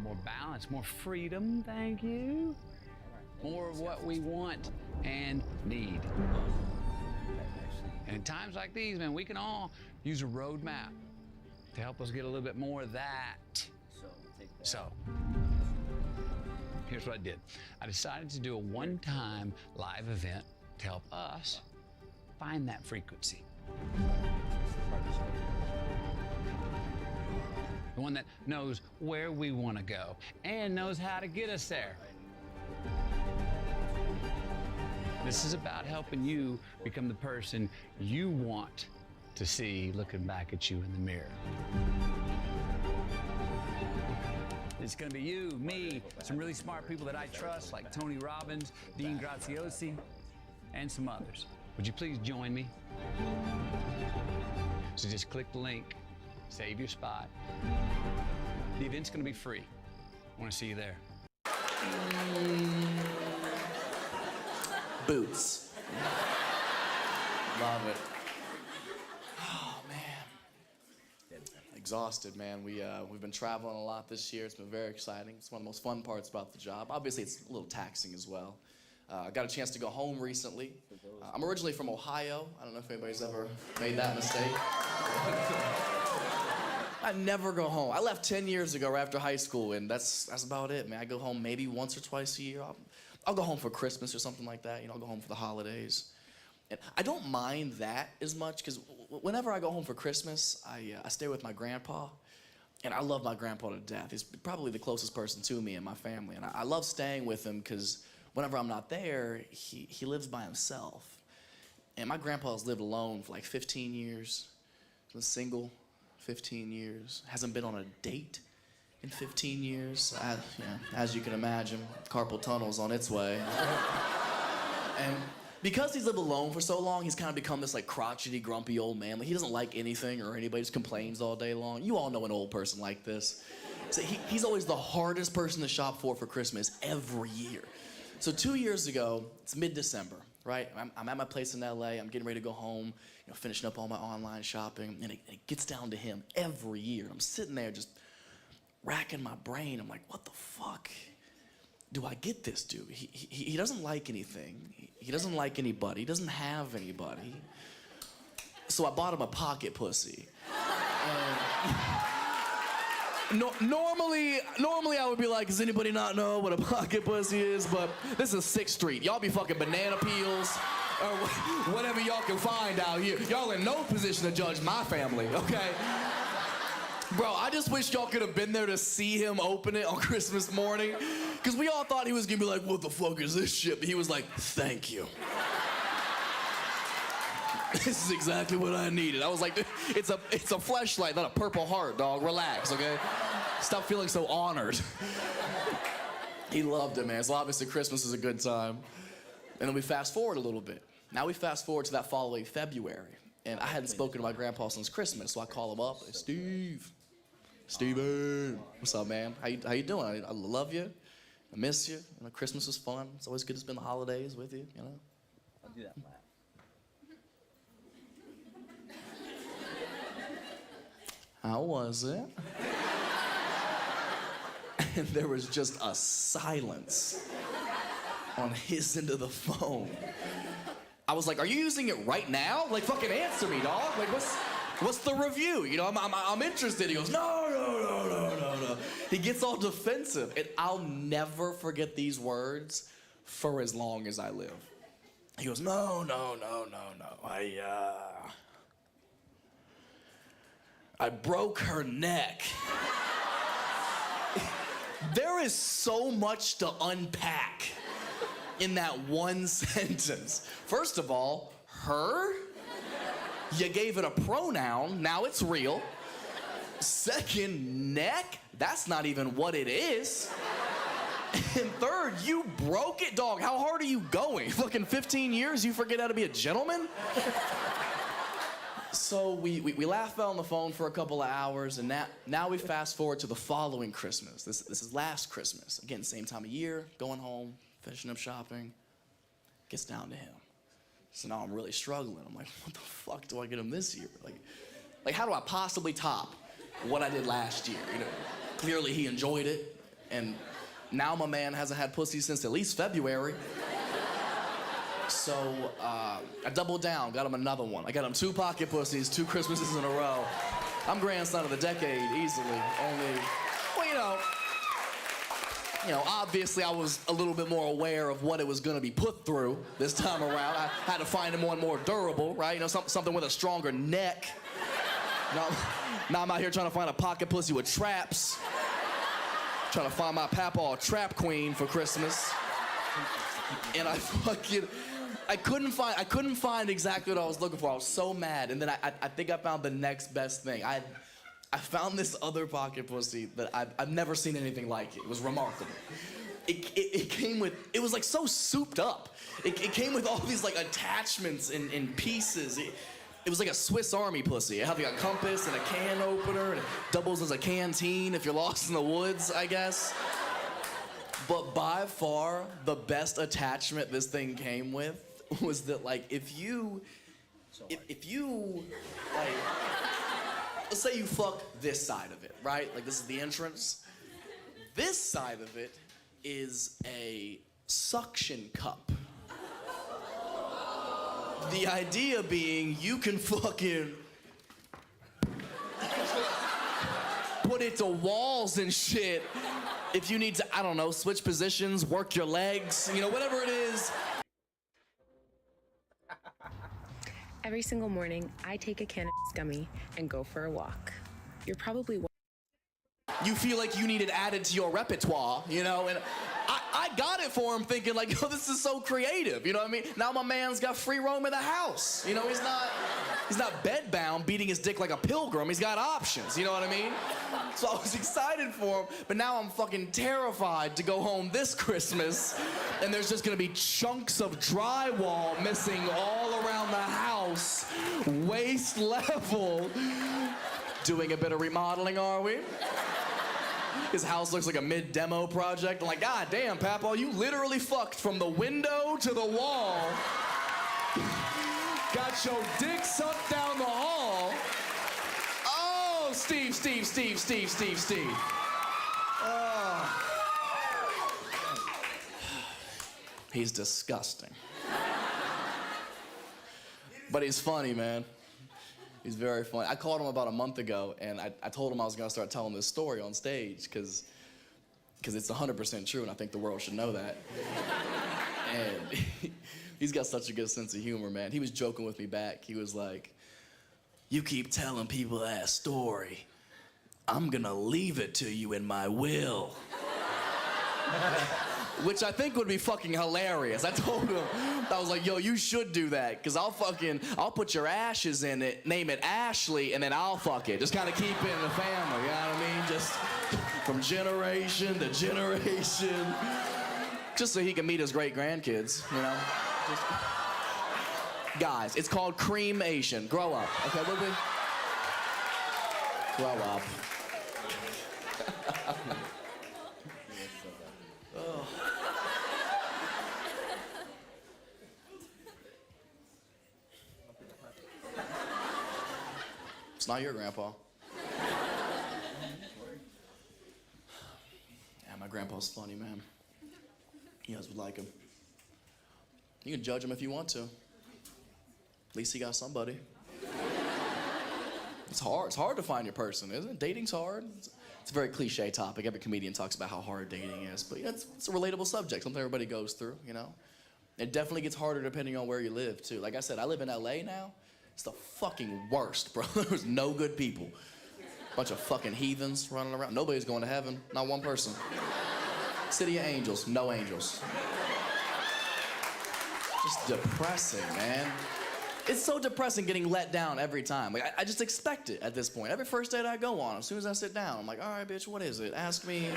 more balance, more freedom, thank you. More of what we want and need. And in times like these, man, we can all use a roadmap to help us get a little bit more of that. So, here's what I did. I decided to do a one-time live event to help us find that frequency. The one that knows where we want to go and knows how to get us there. This is about helping you become the person you want to see looking back at you in the mirror. It's gonna be you, me, some really smart people that I trust, like Tony Robbins, Dean Graziosi, and some others. Would you please join me? So just click the link, save your spot. The event's gonna be free. I wanna see you there. Boots. Love it. Oh, man. Exhausted, man. We've been traveling a lot this year. It's been very exciting. It's one of the most fun parts about the job. Obviously, it's a little taxing as well. I got a chance to go home recently. I'm originally from Ohio. I don't know if anybody's ever made that mistake. I never go home. I left 10 years ago right after high school, and that's about it, man. I go home maybe once or twice a year. I'll go home for Christmas or something like that. You know, I'll go home for the holidays. And I don't mind that as much, because whenever I go home for Christmas, I stay with my grandpa. And I love my grandpa to death. He's probably the closest person to me and my family. And I love staying with him because whenever I'm not there, he lives by himself. And my grandpa has lived alone for like 15 years. He's been single 15 years. Hasn't been on a date in 15 years. As you can imagine, carpal tunnel's on its way. And because he's lived alone for so long, he's kind of become this like crotchety, grumpy old man. Like, he doesn't like anything or anybody, just complains all day long. You all know an old person like this. So he's always the hardest person to shop for Christmas every year. So 2 years ago, it's mid-December, right? I'm at my place in LA, I'm getting ready to go home, you know, finishing up all my online shopping, and it gets down to him every year. I'm sitting there just racking my brain. I'm like, what the fuck do I get this dude? He doesn't like anything. He doesn't like anybody. He doesn't have anybody. So I bought him a pocket pussy. Normally I would be like, does anybody not know what a pocket pussy is? But this is 6th Street. Y'all be fucking banana peels or whatever y'all can find out here. Y'all in no position to judge my family, okay? Bro, I just wish y'all could have been there to see him open it on Christmas morning. Because we all thought he was gonna be like, what the fuck is this shit? But he was like, thank you. This is exactly what I needed. I was like, it's a fleshlight, not a Purple Heart, dog. Relax, okay? Stop feeling so honored. He loved it, man. So obviously Christmas is a good time. And then we fast forward a little bit. Now we fast forward to that following February. And I hadn't spoken to my grandpa since Christmas, so I call him up. Hey, Steven, what's up, man? How you doing? I love you. I miss you. You know, Christmas is fun. It's always good to spend the holidays with you, you know? I'll do that laugh. How was it? And there was just a silence on his end of the phone. I was like, are you using it right now? Like, fucking answer me, dog. Like, what's the review? You know, I'm interested. He goes, no. He gets all defensive. And I'll never forget these words for as long as I live. He goes, no. I broke her neck. There is so much to unpack in that one sentence. First of all, her? You gave it a pronoun, now it's real. Second, neck? That's not even what it is. And third, you broke it, dog. How hard are you going? Fucking 15 years, you forget how to be a gentleman? So we laughed on the phone for a couple of hours, and now we fast forward to the following Christmas. This is last Christmas. Again, same time of year, going home, finishing up shopping. Gets down to him. So now I'm really struggling. I'm like, what the fuck do I get him this year? Like how do I possibly top what I did last year? You know, clearly he enjoyed it. And now my man hasn't had pussy since at least February. So I doubled down, got him another one. I got him 2 pocket pussies, 2 Christmases in a row. I'm grandson of the decade, easily. Only, well, you know, obviously I was a little bit more aware of what it was gonna be put through this time around. I had to find one more durable, right? You know, something with a stronger neck. Now I'm out here trying to find a pocket pussy with traps. Trying to find my papaw trap queen for Christmas. And I couldn't find exactly what I was looking for. I was so mad. And then I think I found the next best thing. I found this other pocket pussy that I've never seen anything like it. It was remarkable. It came with, it was like so souped up. It came with all these like attachments and pieces. It was like a Swiss Army pussy. It had like a compass and a can opener, and it doubles as a canteen if you're lost in the woods, I guess. But by far, the best attachment this thing came with was that, like, if you, like, let's say you fuck this side of it, right? Like, this is the entrance. This side of it is a suction cup. The idea being you can fucking put it to walls and shit if you need to, I don't know, switch positions, work your legs, you know, whatever it is. Every single morning, I take a cannabis gummy and go for a walk. You're probably You feel like you need it added to your repertoire, you know, and I got it for him thinking like, yo, this is so creative, you know what I mean? Now my man's got free roam in the house, you know, he's not bedbound beating his dick like a pilgrim, he's got options, you know what I mean? So I was excited for him, but now I'm fucking terrified to go home this Christmas and there's just gonna be chunks of drywall missing all around the house, waist level. Doing a bit of remodeling, are we? His house looks like a mid-demo project. I'm like, God damn, Papa, you literally fucked from the window to the wall. Got your dick sucked down the hall. Oh, Steve. Oh. He's disgusting. But he's funny, man. He's very funny. I called him about a month ago, and I told him I was gonna start telling this story on stage, because it's 100% true, and I think the world should know that. And he's got such a good sense of humor, man. He was joking with me back. He was like, you keep telling people that story. I'm gonna leave it to you in my will. Which I think would be fucking hilarious. I told him, I was like, yo, you should do that, because I'll put your ashes in it, name it Ashley, and then I'll fuck it. Just kind of keep it in the family, you know what I mean? Just from generation to generation. Just so he can meet his great-grandkids, you know? Guys, it's called cremation. Grow up, okay, Luby? Grow up. Oh. It's not your grandpa. Yeah, my grandpa's funny, man. You guys would like him. You can judge him if you want to. At least he got somebody. It's hard. It's hard to find your person, isn't it? Dating's hard. It's a very cliche topic. Every comedian talks about how hard dating is, but you know, it's a relatable subject, something everybody goes through, you know? It definitely gets harder depending on where you live, too. Like I said, I live in LA now. It's the fucking worst, bro. There's no good people. Bunch of fucking heathens running around. Nobody's going to heaven, not one person. City of angels, no angels. Just depressing, man. It's so depressing getting let down every time. Like, I just expect it at this point. Every first date I go on, as soon as I sit down, I'm like, all right, bitch, what is it? Ask me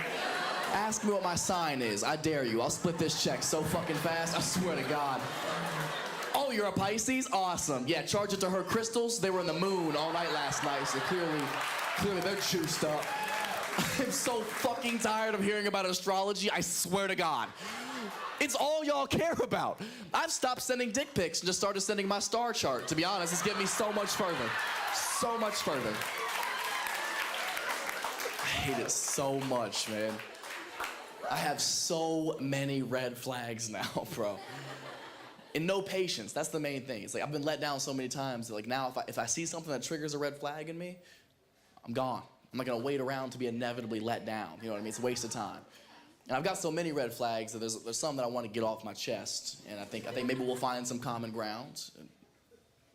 what my sign is. I dare you. I'll split this check so fucking fast, I swear to God. Oh, you're a Pisces? Awesome. Yeah, charge it to her crystals. They were in the moon all night last night, so clearly they're juiced up. I'm so fucking tired of hearing about astrology, I swear to God. It's all y'all care about. I've stopped sending dick pics and just started sending my star chart. To be honest, it's getting me so much further. So much further. I hate it so much, man. I have so many red flags now, bro. And no patience, that's the main thing. It's like I've been let down so many times that like now if I see something that triggers a red flag in me, I'm gone. I'm not gonna wait around to be inevitably let down. You know what I mean? It's a waste of time. And I've got so many red flags that there's some that I want to get off my chest. And I think maybe we'll find some common ground.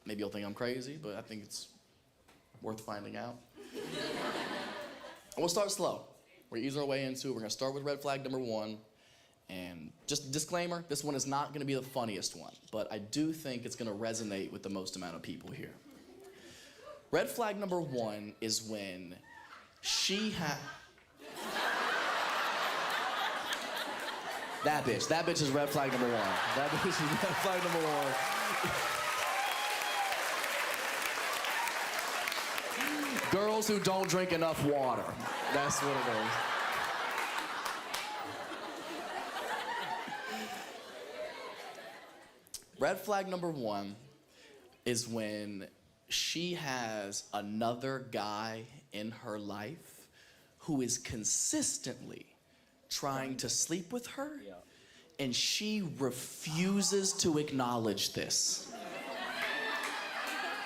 Maybe you'll think I'm crazy, but I think it's worth finding out. And we'll start slow. We're gonna ease our way into it. We're gonna start with red flag number 1. And just a disclaimer, this one is not gonna be the funniest one, but I do think it's gonna resonate with the most amount of people here. Red flag number 1 is when that bitch is red flag number 1. That bitch is red flag number 1. Girls who don't drink enough water. That's what it is. Red flag number 1 is when she has another guy in her life who is consistently trying to sleep with her, and she refuses to acknowledge this.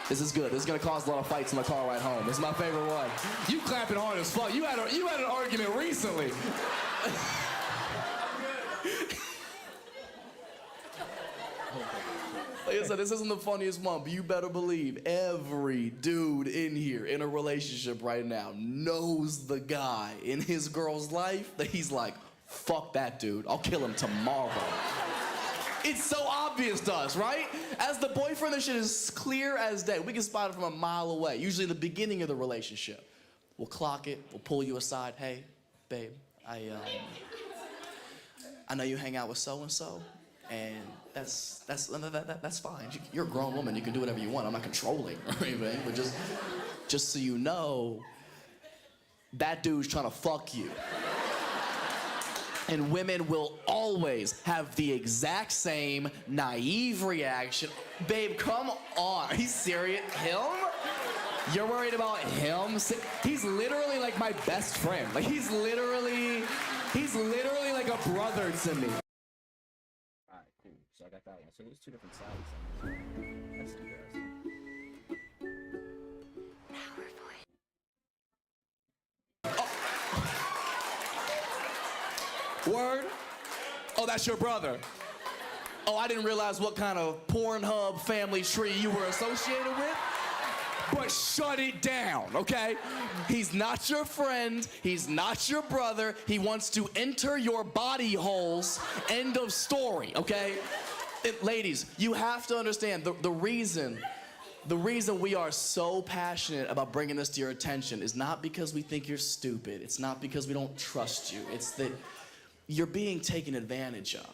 This is good. This is gonna cause a lot of fights in the car ride home. This is my favorite one. You clapping hard as fuck. You had an argument recently. Like I said, this isn't the funniest one, but you better believe every dude in here in a relationship right now knows the guy in his girl's life that he's like, fuck that dude, I'll kill him tomorrow. It's so obvious to us, right? As the boyfriend, this shit is clear as day. We can spot it from a mile away, usually in the beginning of the relationship. We'll clock it, we'll pull you aside. Hey, babe, I know you hang out with so-and-so, and that's fine. You're a grown woman, you can do whatever you want. I'm not controlling or anything, but just so you know, that dude's trying to fuck you. And women will always have the exact same naive reaction. Babe, come on. Are you serious? Him? You're worried about him? He's literally like my best friend. Like he's literally like a brother to me. Alright, cool. So I got that one. So there's 2 different sides. That's interesting. Word? Oh, that's your brother. Oh, I didn't realize what kind of Pornhub family tree you were associated with. But shut it down, okay? He's not your friend. He's not your brother. He wants to enter your body holes. End of story, okay? Ladies, you have to understand the reason we are so passionate about bringing this to your attention is not because we think you're stupid. It's not because we don't trust you. It's that you're being taken advantage of.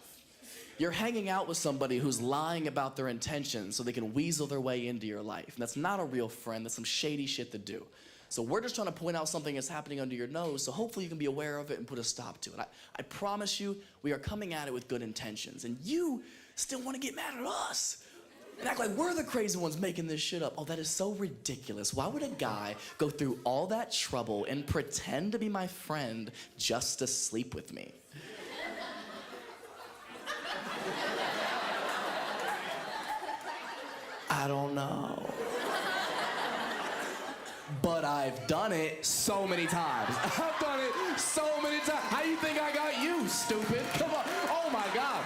You're hanging out with somebody who's lying about their intentions so they can weasel their way into your life. And that's not a real friend. That's some shady shit to do. So we're just trying to point out something that's happening under your nose, so hopefully you can be aware of it and put a stop to it. I promise you, we are coming at it with good intentions. And you still want to get mad at us and act like we're the crazy ones making this shit up. Oh, that is so ridiculous. Why would a guy go through all that trouble and pretend to be my friend just to sleep with me? I don't know. But I've done it so many times. I've done it so many times. How do you think I got you, stupid? Come on. Oh my God.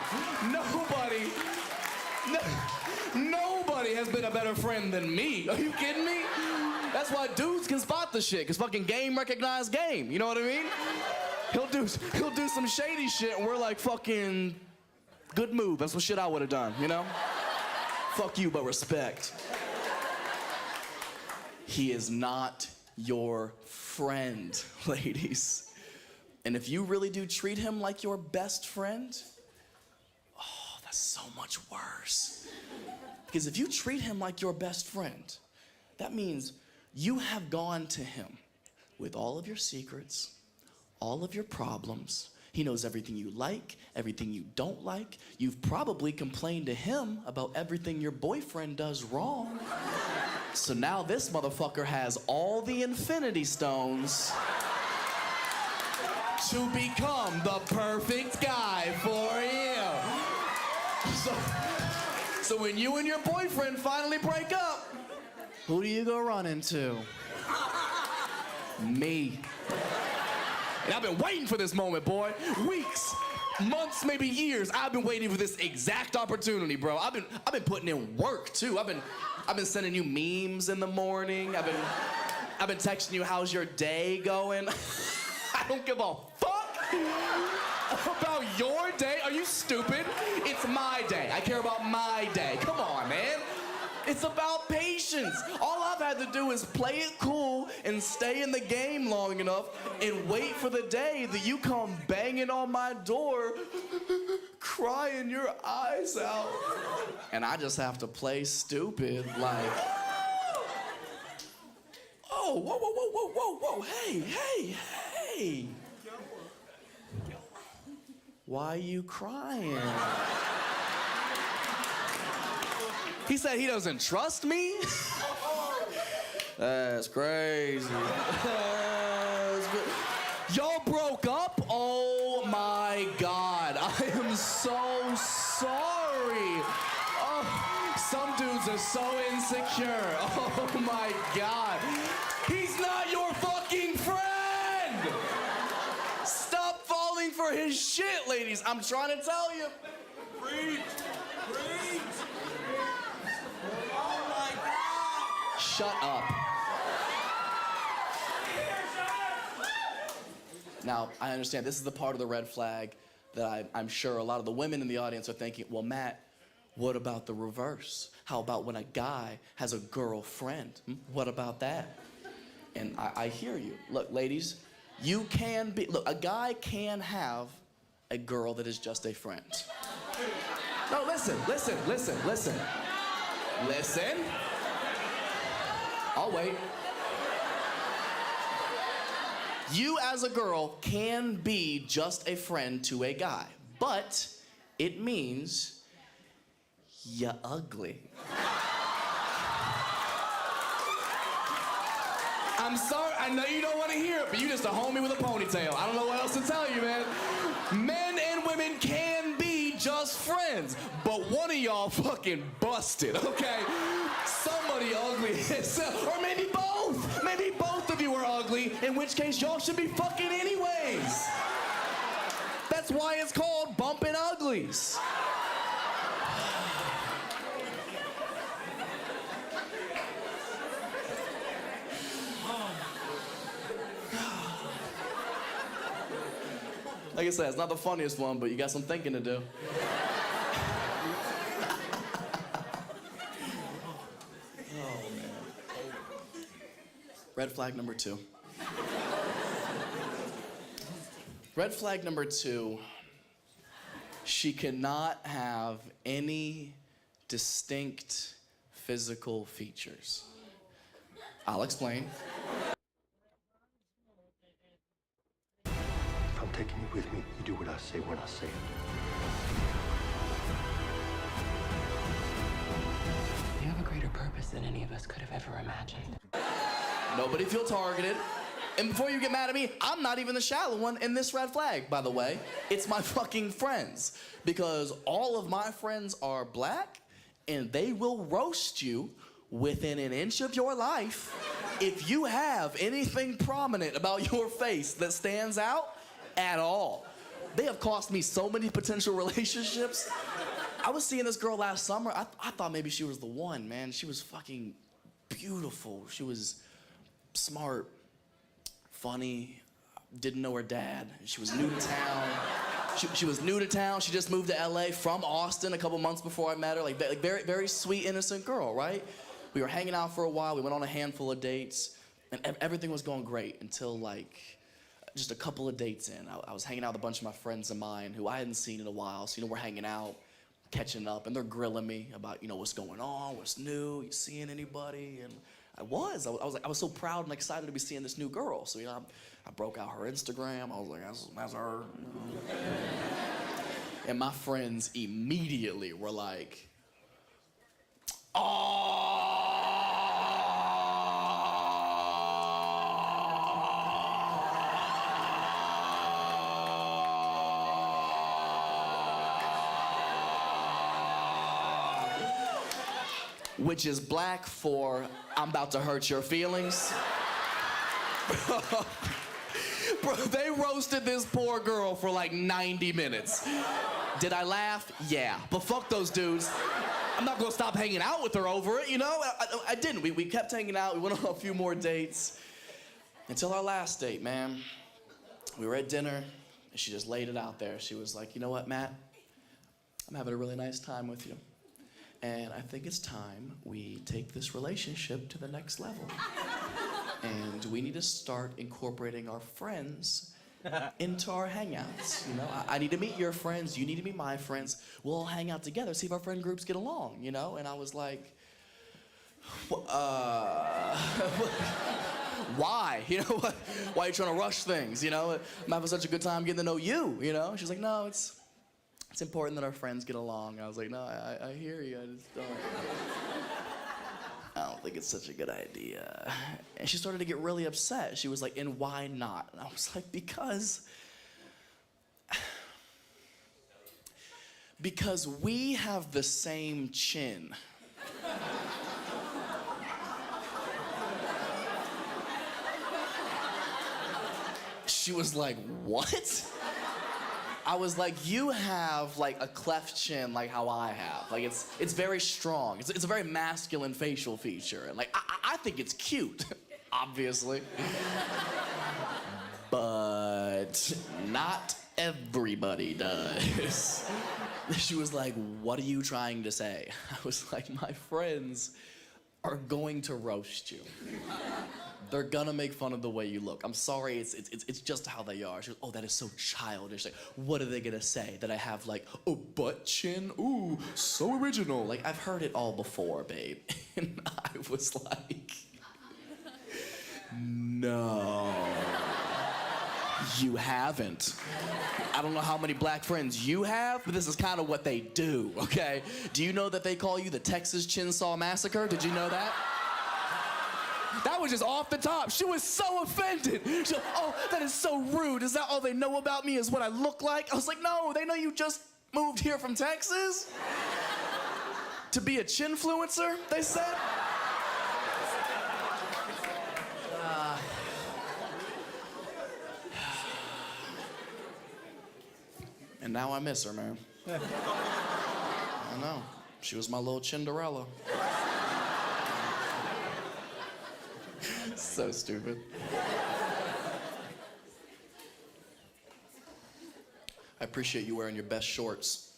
Nobody has been a better friend than me. Are you kidding me? That's why dudes can spot the shit, because fucking game recognized game. You know what I mean? He'll do some shady shit and we're like, fucking good move. That's what shit I would have done, you know? Fuck you, but respect. He is not your friend, ladies. And if you really do treat him like your best friend, oh, that's so much worse. Because if you treat him like your best friend, that means you have gone to him with all of your secrets, all of your problems. He knows everything you like, everything you don't like. You've probably complained to him about everything your boyfriend does wrong. So now this motherfucker has all the infinity stones to become the perfect So when you and your boyfriend finally break up, who do you go run into? Me. And I've been waiting for this moment, boy. Weeks, months, maybe years. I've been waiting for this exact opportunity, bro. I've been putting in work too. I've been sending you memes in the morning. I've been texting you, how's your day going? I don't give a fuck about your day. Are you stupid? It's my day. I care about my day. Come on, man. It's about patience. All I've had to do is play it cool and stay in the game long enough and wait for the day that you come banging on my door, crying your eyes out. And I just have to play stupid, like, oh, whoa, whoa, whoa, whoa, whoa, whoa, hey. Why are you crying? He said he doesn't trust me? That's crazy. Y'all broke up? Oh my God. I am so sorry. Oh, some dudes are so insecure. Oh my God. He's not your fucking friend. Stop falling for his shit, ladies. I'm trying to tell you. Preach. Shut up. Now, I understand this is the part of the red flag that I'm sure a lot of the women in the audience are thinking, well, Matt, what about the reverse? How about when a guy has a girlfriend? What about that? And I hear you. Look, ladies, you can be, look, a guy can have a girl that is just a friend. No, listen. I'll wait. You as a girl can be just a friend to a guy, but it means you're ugly. I'm sorry, I know you don't want to hear it, but you just a homie with a ponytail. I don't know what else to tell you, man. Men and women can be just friends, but one of y'all fucking busted, okay? Somebody ugly, or maybe both. Maybe both of you are ugly, in which case y'all should be fucking anyways. That's why it's called bumping uglies. Like I said, it's not the funniest one, but you got some thinking to do. Oh, man. Red flag number 2. Red flag number 2, she cannot have any distinct physical features. I'll explain. I'm taking you with me. You do what I say when I say it. You have a greater purpose than any of us could have ever imagined. Nobody feel targeted. And before you get mad at me, I'm not even the shallow one in this red flag, by the way. It's my fucking friends. Because all of my friends are black, and they will roast you within an inch of your life if you have anything prominent about your face that stands out at all. They have cost me so many potential relationships. I was seeing this girl last summer. I thought maybe she was the one, man. She was fucking beautiful. She was smart, funny, didn't know her dad. She was new to town. She was new to town. She just moved to LA from Austin a couple months before I met her. Like very, very sweet, innocent girl, right? We were hanging out for a while. We went on a handful of dates, and everything was going great until like just a couple of dates in. I was hanging out with a bunch of my friends of mine who I hadn't seen in a while. So, we're hanging out, catching up, and they're grilling me about, what's going on, what's new, you seeing anybody? And I was so proud and excited to be seeing this new girl. So, I broke out her Instagram. I was like, that's her. And my friends immediately were like, oh. which is black for I'm about to hurt your feelings. Bro, they roasted this poor girl for like 90 minutes. Did I laugh? Yeah. But fuck those dudes. I'm not gonna stop hanging out with her over it, you know? I didn't. We kept hanging out. We went on a few more dates. Until our last date, man. We were at dinner, and she just laid it out there. She was like, you know what, Matt? I'm having a really nice time with you. And I think it's time we take this relationship to the next level. And we need to start incorporating our friends into our hangouts, you know? I need to meet your friends, you need to meet my friends. We'll all hang out together, see if our friend groups get along, you know? And I was like, why? You know, why are you trying to rush things, you know? I'm having such a good time getting to know you, you know? She's like, no, it's important that our friends get along. I was like, no, I hear you, I just don't. I don't think it's such a good idea. And she started to get really upset. She was like, and why not? And I was like, because we have the same chin. She was like, what? I was like, you have like a cleft chin like how I have. Like it's very strong. It's a very masculine facial feature. And like, I think it's cute, obviously. But not everybody does. She was like, what are you trying to say? I was like, my friends are going to roast you. They're gonna make fun of the way you look. I'm sorry, it's just how they are. She goes, oh, that is so childish. Like, what are they gonna say? That I have like a butt chin? Ooh, so original. Like, I've heard it all before, babe. And I was like, no, you haven't. I don't know how many black friends you have, but this is kind of what they do, okay? Do you know that they call you the Texas Chainsaw Massacre? Did you know that? That was just off the top. She was so offended. She was, oh, that is so rude. Is that all they know about me is what I look like? I was like, no, they know you just moved here from Texas to be a chinfluencer, they said. And now I miss her, man. I know. She was my little Cinderella. So stupid. I appreciate you wearing your best shorts.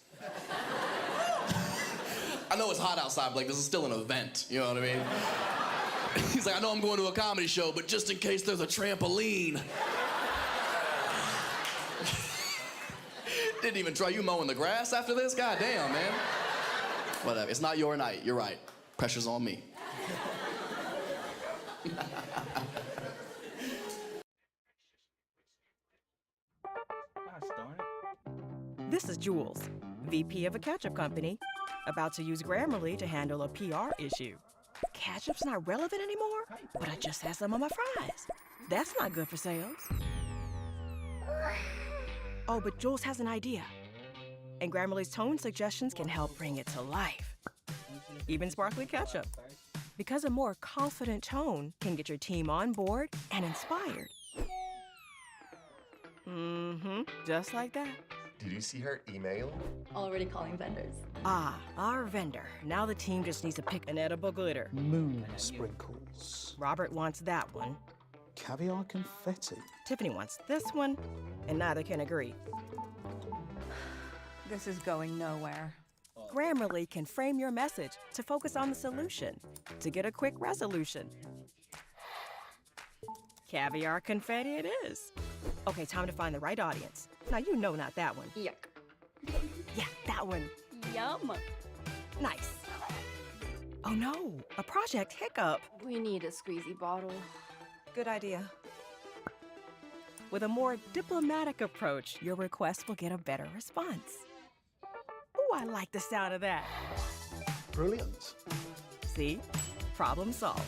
I know it's hot outside, but like, this is still an event, you know what I mean? He's like, I know I'm going to a comedy show, but just in case there's a trampoline. Didn't even try you mowing the grass after this? God damn, man. Whatever, it's not your night, you're right. Pressure's on me. Gosh darn it. This is Jules, VP of a ketchup company, about to use Grammarly to handle a PR issue. Ketchup's not relevant anymore, but I just had some on my fries. That's not good for sales. Oh, but Jules has an idea. And Grammarly's tone suggestions can help bring it to life. Even sparkly ketchup. Because a more confident tone can get your team on board and inspired. Mm-hmm, just like that. Did you see her email? Already calling vendors. Ah, our vendor. Now the team just needs to pick an edible glitter. Moon sprinkles. Robert wants that one. Caviar confetti. Tiffany wants this one, and neither can agree. This is going nowhere. Grammarly can frame your message to focus on the solution, to get a quick resolution. Caviar confetti it is. Okay, time to find the right audience. Now you know not that one. Yuck. Yeah, that one. Yum. Nice. Oh no, a project hiccup. We need a squeezy bottle. Good idea. With a more diplomatic approach, your request will get a better response. Ooh, I like the sound of that. Brilliant. See? Problem solved.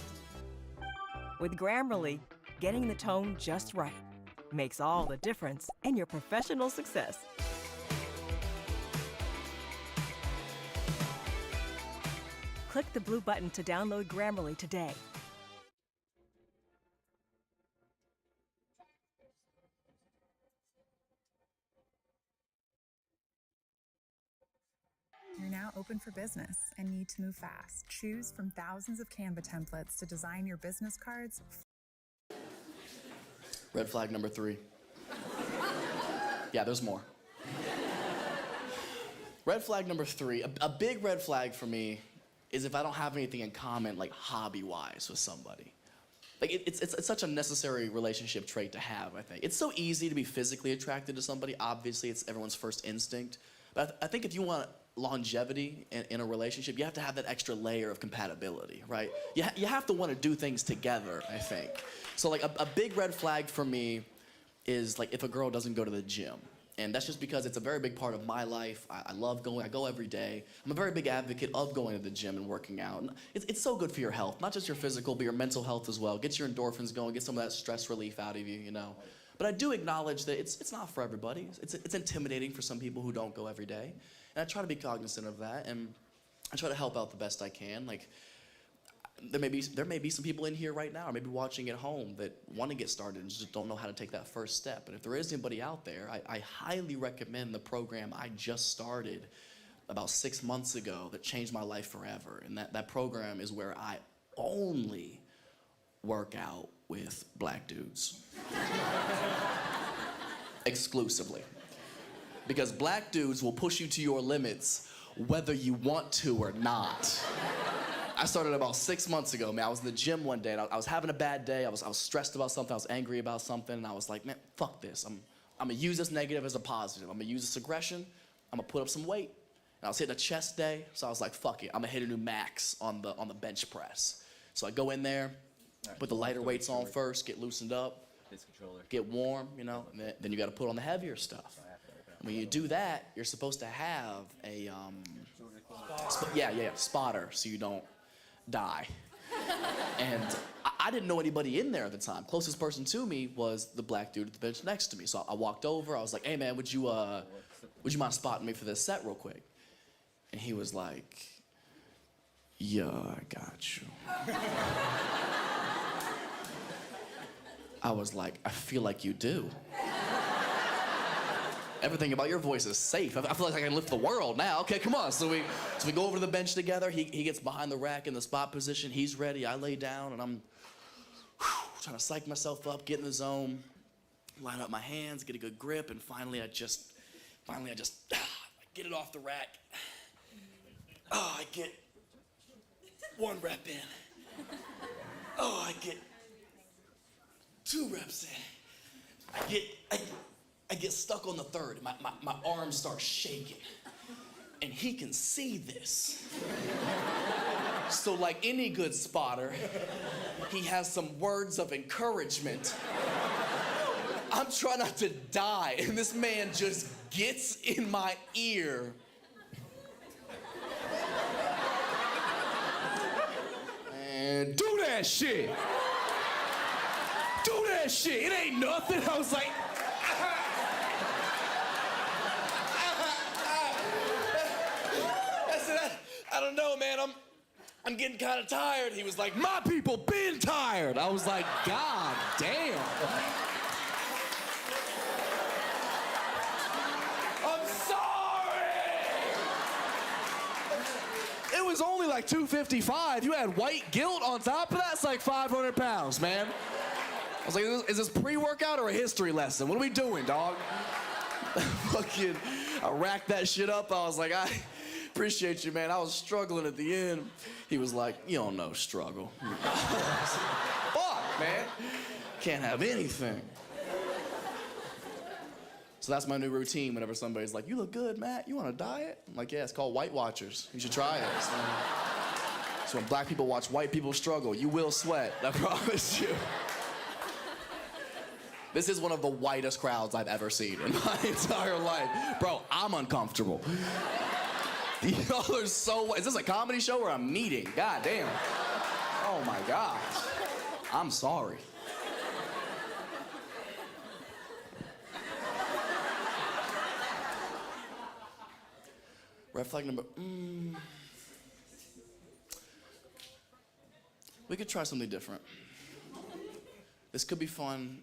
With Grammarly, getting the tone just right makes all the difference in your professional success. Click the blue button to download Grammarly today. You're now open for business and need to move fast. Choose from thousands of Canva templates to design your business cards. Red flag number 3. Yeah, there's more. Red flag number 3, a big red flag for me is if I don't have anything in common, like hobby-wise with somebody. Like it's such a necessary relationship trait to have, I think. It's so easy to be physically attracted to somebody. Obviously, it's everyone's first instinct. But I think if you want longevity in a relationship, you have to have that extra layer of compatibility, right? You have to want to do things together, I think. So like a big red flag for me is like if a girl doesn't go to the gym. And that's just because it's a very big part of my life. I love going, I go every day. I'm a very big advocate of going to the gym and working out. And it's so good for your health, not just your physical, but your mental health as well. Get your endorphins going, get some of that stress relief out of you, you know. But I do acknowledge that it's not for everybody. It's intimidating for some people who don't go every day. And I try to be cognizant of that, and I try to help out the best I can. Like, there may be some people in here right now, or maybe watching at home, that want to get started and just don't know how to take that first step. And if there is anybody out there, I highly recommend the program I just started about 6 months ago that changed my life forever. And that program is where I only work out with black dudes. Exclusively. Because black dudes will push you to your limits whether you want to or not. I started about 6 months ago, man. I was in the gym one day, and I was having a bad day. I was stressed about something. I was angry about something, and I was like, man, fuck this. I'm gonna use this negative as a positive. I'm gonna use this aggression. I'm gonna put up some weight. And I was hitting a chest day, so I was like, fuck it. I'm gonna hit a new max on the bench press. So I go in there, put the lighter weights on first, get loosened up, get warm, you know, and then you gotta put on the heavier stuff. When you do that, you're supposed to have a spotter, so you don't die. And I didn't know anybody in there at the time. Closest person to me was the black dude at the bench next to me. So I walked over. I was like, "Hey man, would you mind spotting me for this set real quick?" And he was like, "Yeah, I got you." I was like, "I feel like you do. Everything about your voice is safe. I feel like I can lift the world now. Okay, come on." So we go over to the bench together. He gets behind the rack in the spot position. He's ready. I lay down, and I'm trying to psych myself up, get in the zone, line up my hands, get a good grip, and finally I just get it off the rack. Oh, I get 1 rep in. Oh, I get 2 reps in. I get stuck on the 3rd. My arms start shaking. And he can see this. So like any good spotter, he has some words of encouragement. I'm trying not to die, and this man just gets in my ear. And do that shit. Do that shit. It ain't nothing. I was like, I don't know, man, I'm getting kind of tired. He was like, my people been tired. I was like, God damn. I'm sorry. It was only like 255. You had white guilt on top of that. It's like 500 pounds, man. I was like, is this pre-workout or a history lesson? What are we doing, dog? Fucking, I racked that shit up. I was like, I appreciate you, man. I was struggling at the end. He was like, you don't know struggle. Fuck, man. Can't have anything. So that's my new routine whenever somebody's like, you look good, Matt. You want a diet? I'm like, yeah, it's called White Watchers. You should try it. So when black people watch white people struggle, you will sweat. I promise you. This is one of the whitest crowds I've ever seen in my entire life. Bro, I'm uncomfortable. Y'all are so... Is this a comedy show or a meeting? God damn. Oh my gosh. I'm sorry. Red flag number... We could try something different. This could be fun,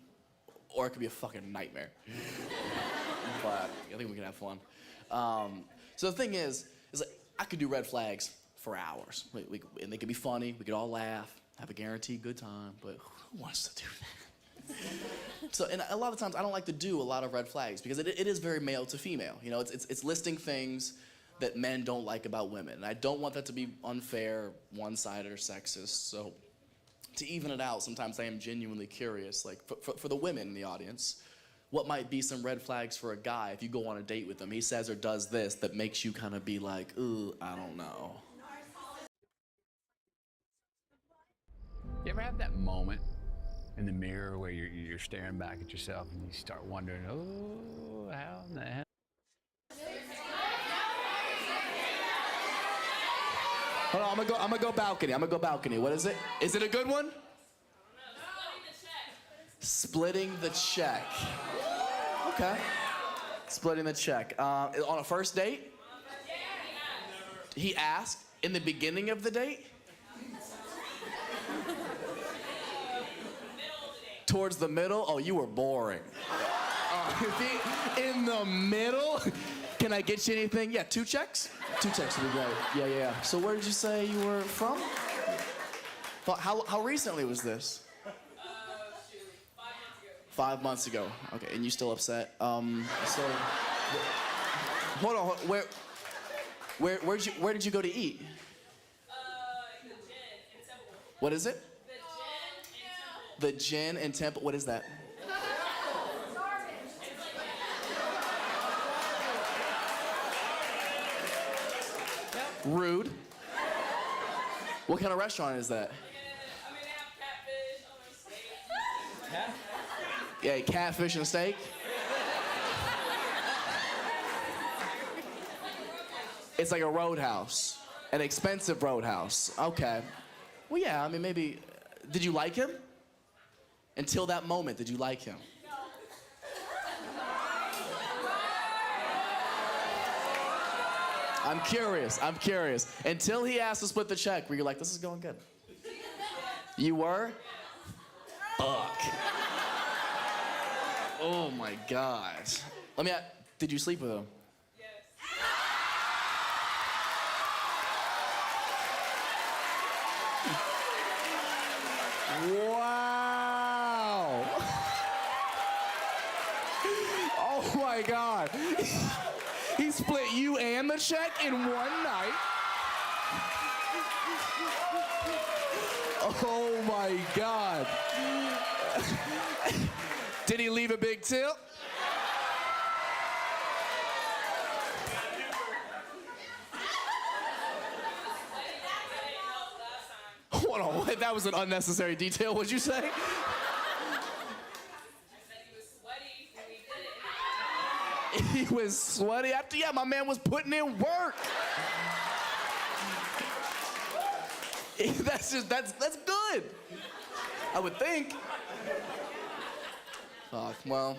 or it could be a fucking nightmare. But I think we can have fun. So the thing is like, I could do red flags for hours. And they could be funny, we could all laugh, have a guaranteed good time, but who wants to do that? So, and a lot of times I don't like to do a lot of red flags because it is very male to female. You know, it's listing things that men don't like about women. And I don't want that to be unfair, one-sided, or sexist. So to even it out, sometimes I am genuinely curious, like for the women in the audience, what might be some red flags for a guy if you go on a date with him, he says or does this that makes you kind of be like, ooh, I don't know. You ever have that moment in the mirror where you're staring back at yourself and you start wondering, oh, how in the hell? Hold on, I'm gonna go balcony. What is it? Is it a good one? Splitting the check. Okay. Splitting the check. On a first date? He asked in the beginning of the date? Towards the middle? Oh, you were boring. In the middle? Can I get you anything? Yeah, 2 checks? 2 checks would be great. Yeah. So where did you say you were from? How recently was this? 5 months ago. Okay, and you still upset? So, hold on. Where did you go to eat? The Gin in Temple. What is it? The Gin in Temple. The Gin in Temple. What is that? Rude. What kind of restaurant is that? I mean, they have catfish, steak. Yeah, catfish and steak. It's like a roadhouse, an expensive roadhouse. Okay. Well, yeah, I mean, maybe. Did you like him? Until that moment, did you like him? I'm curious. Until he asked to split the check, were you like, this is going good? You were? Fuck. Oh my God. Did you sleep with him? Yes. Wow. Oh my God. He split you and the check in one night. Oh my God. Did he leave a big tip? Hold on, that was an unnecessary detail. What'd you say? I said he was sweaty when we did it. He was sweaty after, yeah, my man was putting in work. That's good. I would think. Well.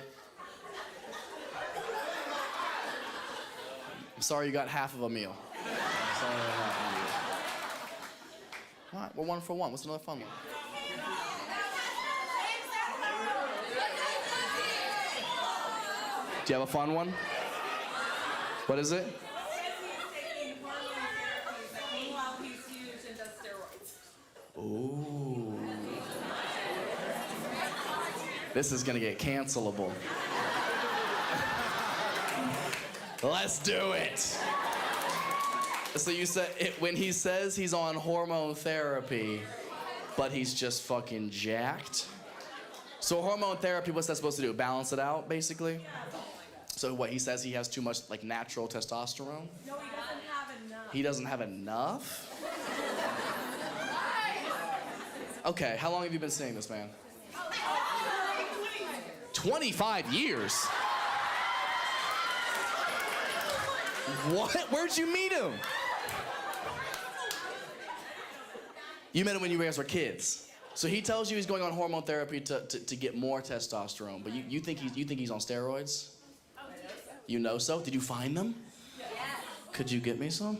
I'm sorry you got half of a meal. All right, we're 1 for 1. What's another fun one? Do you have a fun one? What is it? Ooh. This is gonna get cancelable. Let's do it. So you said when he says he's on hormone therapy, but he's just fucking jacked. So hormone therapy, what's that supposed to do? Balance it out, basically? So what, he says he has too much, like, natural testosterone? No, he doesn't have enough. He doesn't have enough? Okay, how long have you been seeing this man? 25 years? What? Where'd you meet him? You met him when you guys were kids. So he tells you he's going on hormone therapy to get more testosterone, but you think he's on steroids? You know so? Did you find them? Yes. Could you get me some?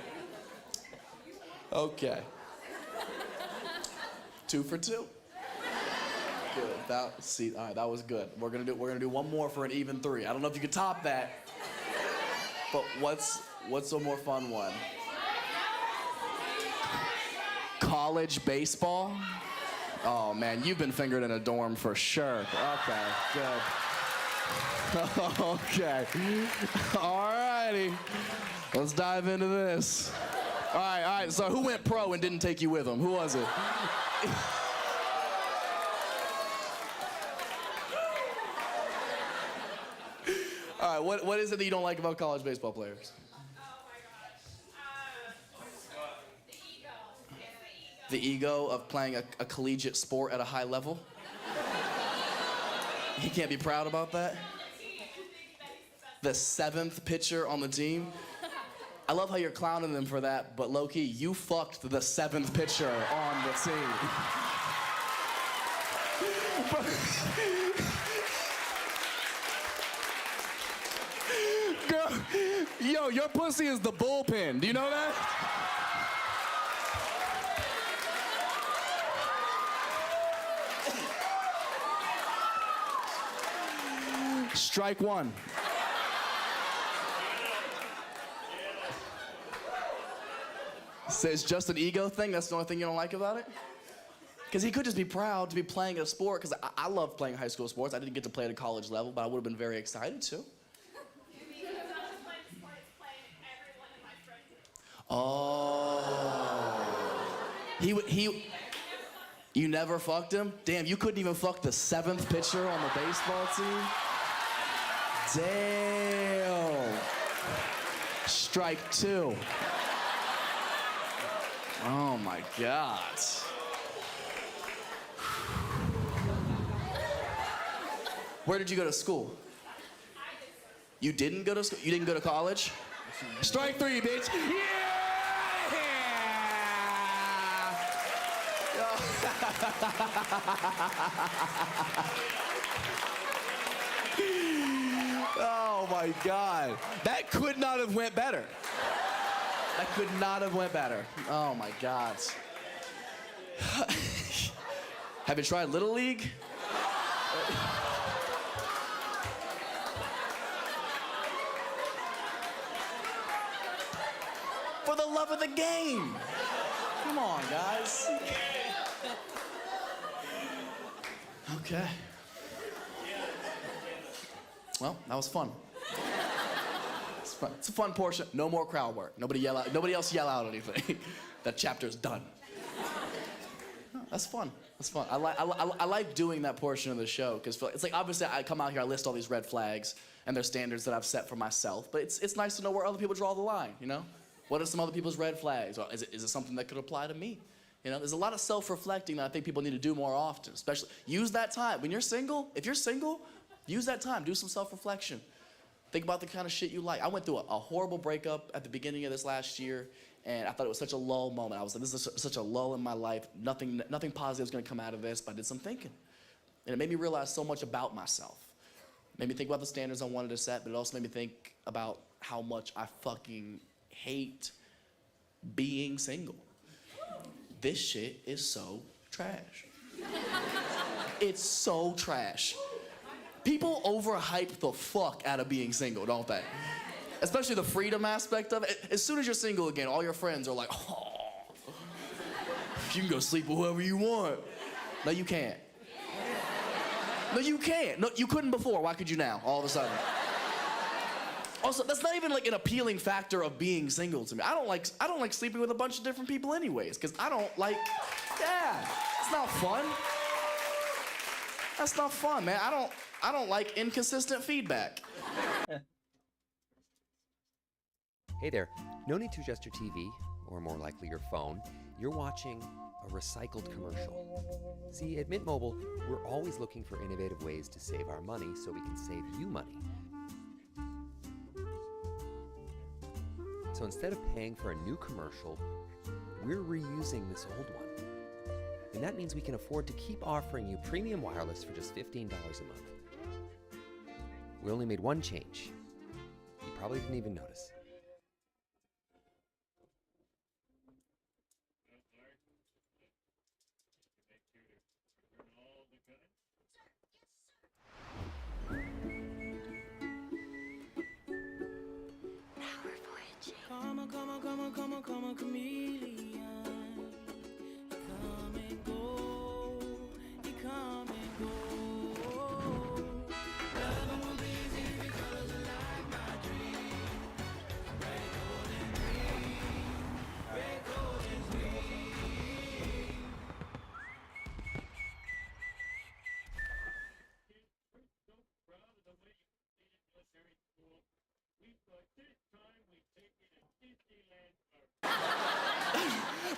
Okay. 2 for 2. Good. All right, that was good. We're gonna do one more for an even 3. I don't know if you could top that, but what's a more fun one? College baseball? Oh man, you've been fingered in a dorm for sure. Okay, good. Okay. All righty. Let's dive into this. All right. So who went pro and didn't take you with them? Who was it? All right, what is it that you don't like about college baseball players? The ego of playing a collegiate sport at a high level? He can't be proud about that? The 7th pitcher on the team? I love how you're clowning them for that, but low-key, you fucked the 7th pitcher on the team. Girl, yo, your pussy is the bullpen. Do you know that? Strike 1. So it's just an ego thing? That's the only thing you don't like about it? Because he could just be proud to be playing a sport, because I love playing high school sports. I didn't get to play at a college level, but I would have been very excited to. Oh. You never fucked him? Damn, you couldn't even fuck the 7th pitcher on the baseball team? Damn. Strike 2. Oh my God. Where did you go to school? You didn't go to school? You didn't go to college? Strike 3, bitch. Yeah! Oh my God. That could not have went better. That could not have went better. Oh my God. Have you tried Little League? For the love of the game. Come on, guys. Okay. Well, that was fun. It's fun. It's a fun portion. No more crowd work. Nobody else yell out anything. That chapter's done. No, that's fun. That's fun. I like doing that portion of the show, because it's like, obviously I come out here, I list all these red flags and their standards that I've set for myself, but it's nice to know where other people draw the line, you know? What are some other people's red flags? Or is it something that could apply to me? You know, there's a lot of self-reflecting that I think people need to do more often, especially use that time. When you're single, if you're single, use that time, do some self-reflection. Think about the kind of shit you like. I went through a horrible breakup at the beginning of this last year, and I thought it was such a lull moment. I was like, this is such a lull in my life. Nothing positive is gonna come out of this, but I did some thinking. And it made me realize so much about myself. It made me think about the standards I wanted to set, but it also made me think about how much I fucking hate being single. This shit is so trash. It's so trash. People overhype the fuck out of being single, don't they? Especially the freedom aspect of it. As soon as you're single again, all your friends are like, oh, you can go sleep with whoever you want. No, you can't. No, you can't. No, you couldn't before. Why could you now, all of a sudden? Also, that's not even like an appealing factor of being single to me. I don't like sleeping with a bunch of different people anyways, because I don't like, yeah, it's not fun. That's not fun, man. I don't like inconsistent feedback. Hey there, no need to adjust your TV, or more likely your phone. You're watching a recycled commercial. See, at Mint Mobile, we're always looking for innovative ways to save our money so we can save you money. So instead of paying for a new commercial, we're reusing this old one. And that means we can afford to keep offering you premium wireless for just $15 a month. We only made one change. You probably didn't even notice. come a chameleon. You come and go, you come and go. Loving will be easy if your colors are like my dream. Red, gold, and green. Red, gold, and green.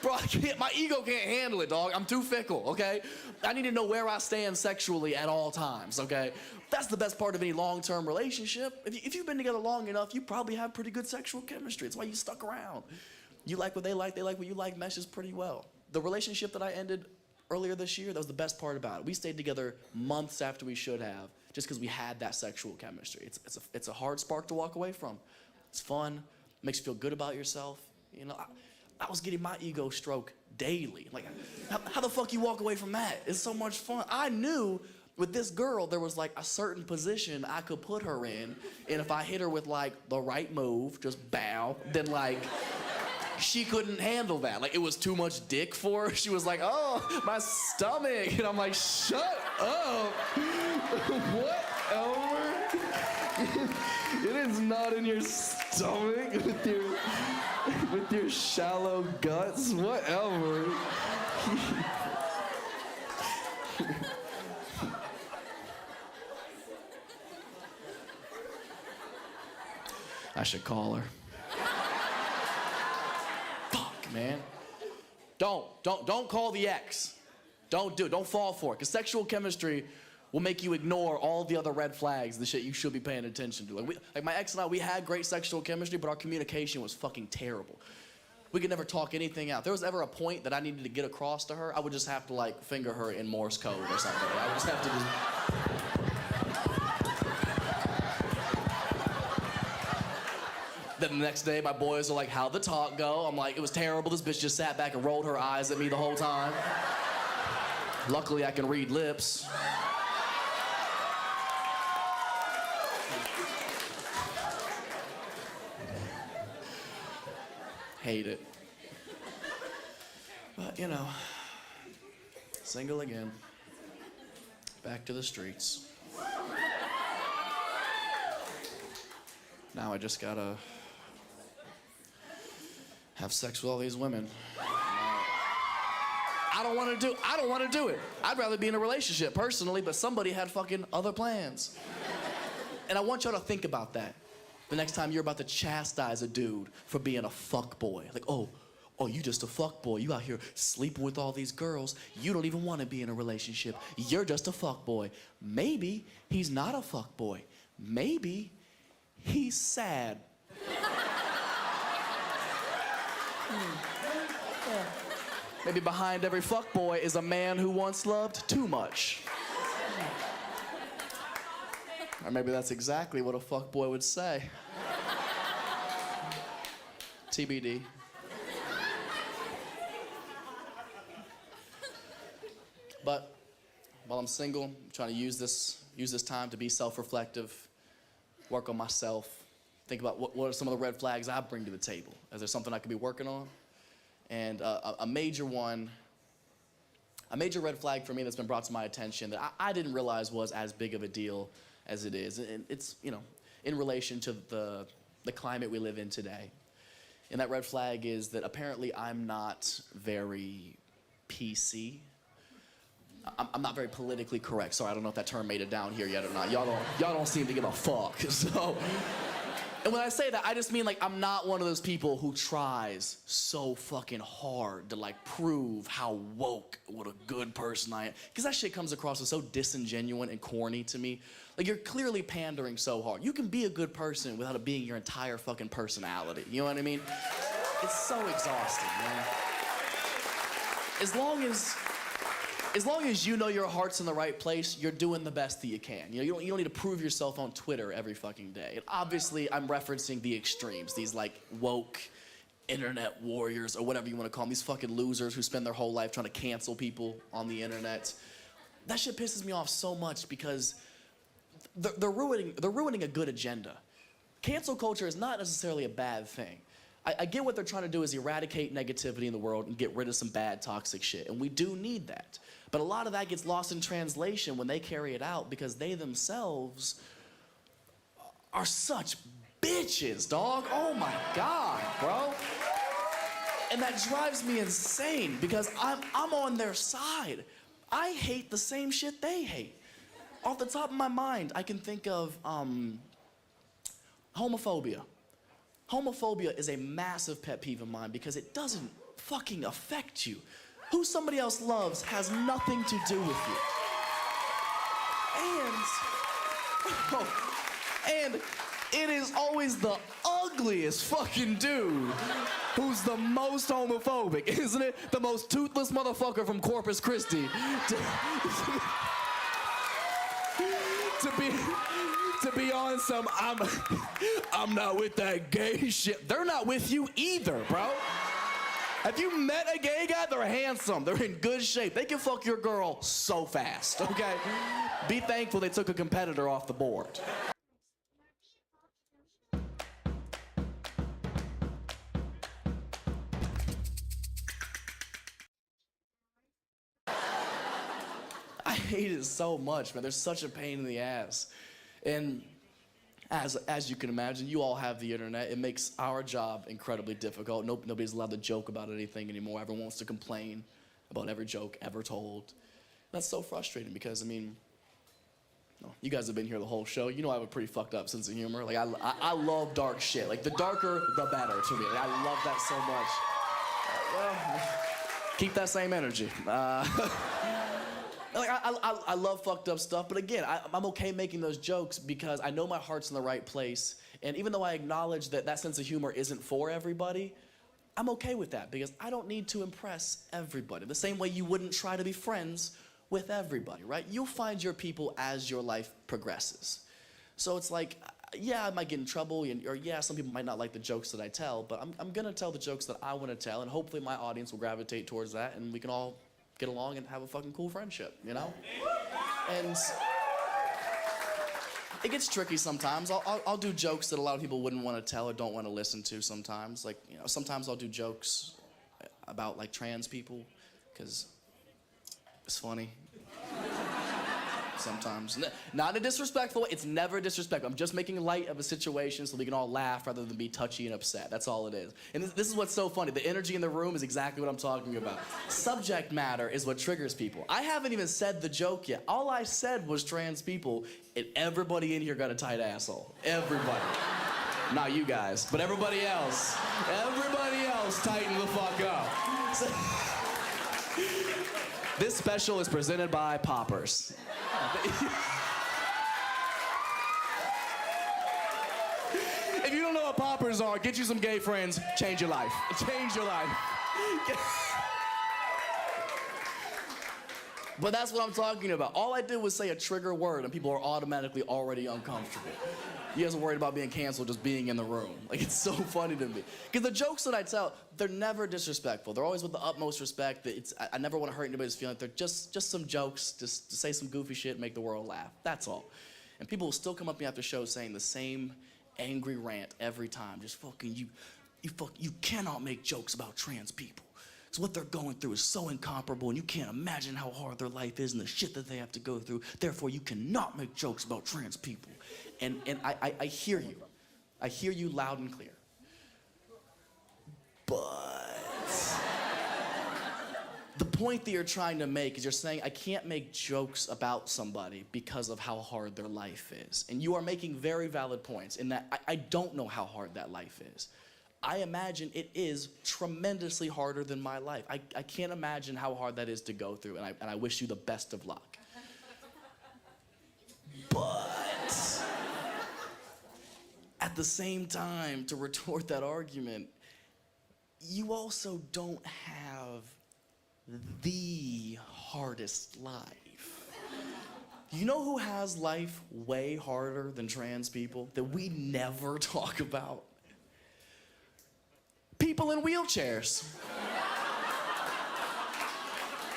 Bro, I can't, my ego can't handle it, dog. I'm too fickle, okay? I need to know where I stand sexually at all times, okay? That's the best part of any long-term relationship. If you've been together long enough, you probably have pretty good sexual chemistry. It's why you stuck around. You like what they like what you like, meshes pretty well. The relationship that I ended earlier this year, that was the best part about it. We stayed together months after we should have, just because we had that sexual chemistry. It's a hard spark to walk away from. It's fun, makes you feel good about yourself. You know, I was getting my ego stroked daily. Like, how the fuck you walk away from that? It's so much fun. I knew with this girl, there was like a certain position I could put her in, and if I hit her with like the right move, just bow, then like, she couldn't handle that. Like, it was too much dick for her. She was like, oh, my stomach. And I'm like, shut up. What, Elmer? It is not in your stomach with your shallow guts. What, Elmer? I should call her. Man, don't call the ex. Don't do it. Don't fall for it. Because sexual chemistry will make you ignore all the other red flags, the shit you should be paying attention to. Like my ex and I, we had great sexual chemistry, but our communication was fucking terrible. We could never talk anything out. If there was ever a point that I needed to get across to her, I would just have to like finger her in Morse code or something. I would just have to just... Then the next day, my boys are like, how'd the talk go? I'm like, it was terrible. This bitch just sat back and rolled her eyes at me the whole time. Luckily, I can read lips. Hate it. But, you know, single again. Back to the streets. Now I just gotta have sex with all these women. I don't want to do it. I'd rather be in a relationship personally, but somebody had fucking other plans. And I want y'all to think about that the next time you're about to chastise a dude for being a fuckboy. Like, oh, you just a fuckboy. You out here sleeping with all these girls. You don't even want to be in a relationship. You're just a fuckboy. Maybe he's not a fuckboy. Maybe he's sad. Maybe behind every fuckboy is a man who once loved too much. Or maybe that's exactly what a fuckboy would say. TBD. But while I'm single, I'm trying to use this time to be self-reflective, work on myself, think about what are some of the red flags I bring to the table. Is there something I could be working on? And a major red flag for me that's been brought to my attention that I didn't realize was as big of a deal as it is. And it's, you know, in relation to the climate we live in today. And that red flag is that apparently I'm not very PC. I'm not very politically correct. Sorry, I don't know if that term made it down here yet or not. Y'all don't seem to give a fuck. So, and when I say that, I just mean like I'm not one of those people who tries so fucking hard to like prove how woke, what a good person I am. Because that shit comes across as so disingenuous and corny to me. Like you're clearly pandering so hard. You can be a good person without it being your entire fucking personality. You know what I mean? It's so exhausting, man. As long as you know your heart's in the right place, you're doing the best that you can. You know, you don't need to prove yourself on Twitter every fucking day. And obviously, I'm referencing the extremes, these like woke internet warriors or whatever you want to call them, these fucking losers who spend their whole life trying to cancel people on the internet. That shit pisses me off so much because they're ruining a good agenda. Cancel culture is not necessarily a bad thing. I get what they're trying to do is eradicate negativity in the world and get rid of some bad, toxic shit. And we do need that. But a lot of that gets lost in translation when they carry it out because they themselves are such bitches, dog. Oh my God, bro. And that drives me insane because I'm on their side. I hate the same shit they hate. Off the top of my mind, I can think of homophobia. Homophobia is a massive pet peeve of mine because it doesn't fucking affect you. Who somebody else loves has nothing to do with you. And it is always the ugliest fucking dude who's the most homophobic, isn't it? The most toothless motherfucker from Corpus Christi. To be on some, I'm not with that gay shit. They're not with you either, bro. Have you met a gay guy? They're handsome. They're in good shape. They can fuck your girl so fast, okay? Be thankful they took a competitor off the board. I hate it so much, man. There's such a pain in the ass. And as you can imagine, you all have the internet. It makes our job incredibly difficult. Nobody's allowed to joke about anything anymore. Everyone wants to complain about every joke ever told. That's so frustrating because, I mean, you guys have been here the whole show. You know I have a pretty fucked up sense of humor. Like, I love dark shit. Like, the darker, the better to me. Like, I love that so much. Well, keep that same energy. Like, I love fucked up stuff, but again, I'm okay making those jokes because I know my heart's in the right place, and even though I acknowledge that that sense of humor isn't for everybody, I'm okay with that because I don't need to impress everybody. The same way you wouldn't try to be friends with everybody, right? You'll find your people as your life progresses. So it's like, yeah, I might get in trouble, or yeah, some people might not like the jokes that I tell, but I'm gonna tell the jokes that I wanna tell, and hopefully my audience will gravitate towards that, and we can all get along and have a fucking cool friendship, you know? And it gets tricky sometimes. I'll do jokes that a lot of people wouldn't want to tell or don't want to listen to sometimes. Like, you know, sometimes I'll do jokes about, like, trans people, because it's funny. Sometimes. Not in a disrespectful way. It's never disrespectful. I'm just making light of a situation so we can all laugh rather than be touchy and upset. That's all it is. And this is what's so funny. The energy in the room is exactly what I'm talking about. Subject matter is what triggers people. I haven't even said the joke yet. All I said was trans people, and everybody in here got a tight asshole. Everybody. Not you guys, but everybody else. Everybody else tighten the fuck up. So, this special is presented by Poppers. If you don't know what Poppers are, get you some gay friends, change your life. Change your life. But that's what I'm talking about. All I did was say a trigger word and people are automatically already uncomfortable. You guys are worried about being canceled just being in the room. Like, it's so funny to me. Because the jokes that I tell, they're never disrespectful. They're always with the utmost respect. I never want to hurt anybody's feelings. They're just some jokes, just to say some goofy shit and make the world laugh. That's all. And people will still come up to me after shows saying the same angry rant every time. Just fucking, you cannot make jokes about trans people. So what they're going through is so incomparable, and you can't imagine how hard their life is and the shit that they have to go through. Therefore, you cannot make jokes about trans people. And I hear you. I hear you loud and clear. But the point that you're trying to make is you're saying, I can't make jokes about somebody because of how hard their life is. And you are making very valid points in that I don't know how hard that life is. I imagine it is tremendously harder than my life. I can't imagine how hard that is to go through, and I wish you the best of luck. But at the same time, to retort that argument, you also don't have the hardest life. You know who has life way harder than trans people that we never talk about? People in wheelchairs.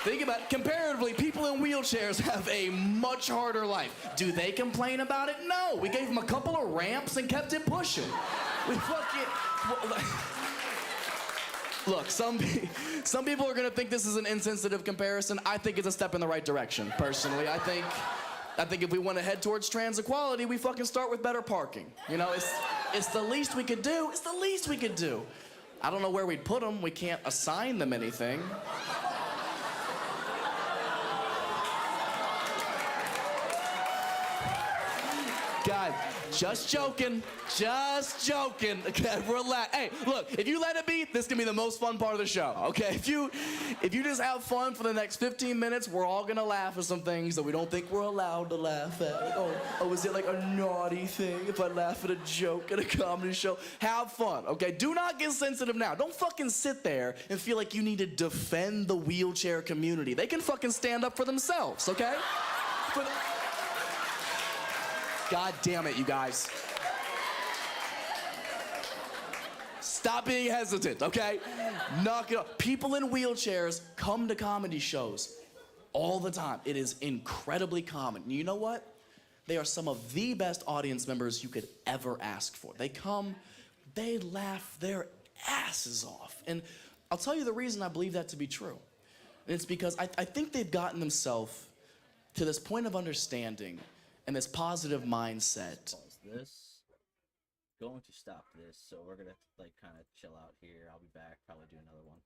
Think about it. Comparatively, people in wheelchairs have a much harder life. Do they complain about it? No. We gave them a couple of ramps and kept it pushing. We fucking... Look, some people are gonna think this is an insensitive comparison. I think it's a step in the right direction, personally. I think if we want to head towards trans equality, we fucking start with better parking. You know, it's the least we could do. It's the least we could do. I don't know where we'd put them. We can't assign them anything. God, just joking. Just joking. Okay, relax. Hey, look, if you let it be, this can be the most fun part of the show, okay? If you just have fun for the next 15 minutes, we're all gonna laugh at some things that we don't think we're allowed to laugh at. Oh, is it like a naughty thing if I laugh at a joke at a comedy show? Have fun, okay? Do not get sensitive now. Don't fucking sit there and feel like you need to defend the wheelchair community. They can fucking stand up for themselves, okay? God damn it, you guys. Stop being hesitant, okay? Knock it off. People in wheelchairs come to comedy shows all the time. It is incredibly common. And you know what? They are some of the best audience members you could ever ask for. They come, they laugh their asses off. And I'll tell you the reason I believe that to be true. And it's because I think they've gotten themselves to this point of understanding and this positive mindset. Pause this. Going to stop this, so we're gonna like kind of chill out here. I'll be back, probably do another one.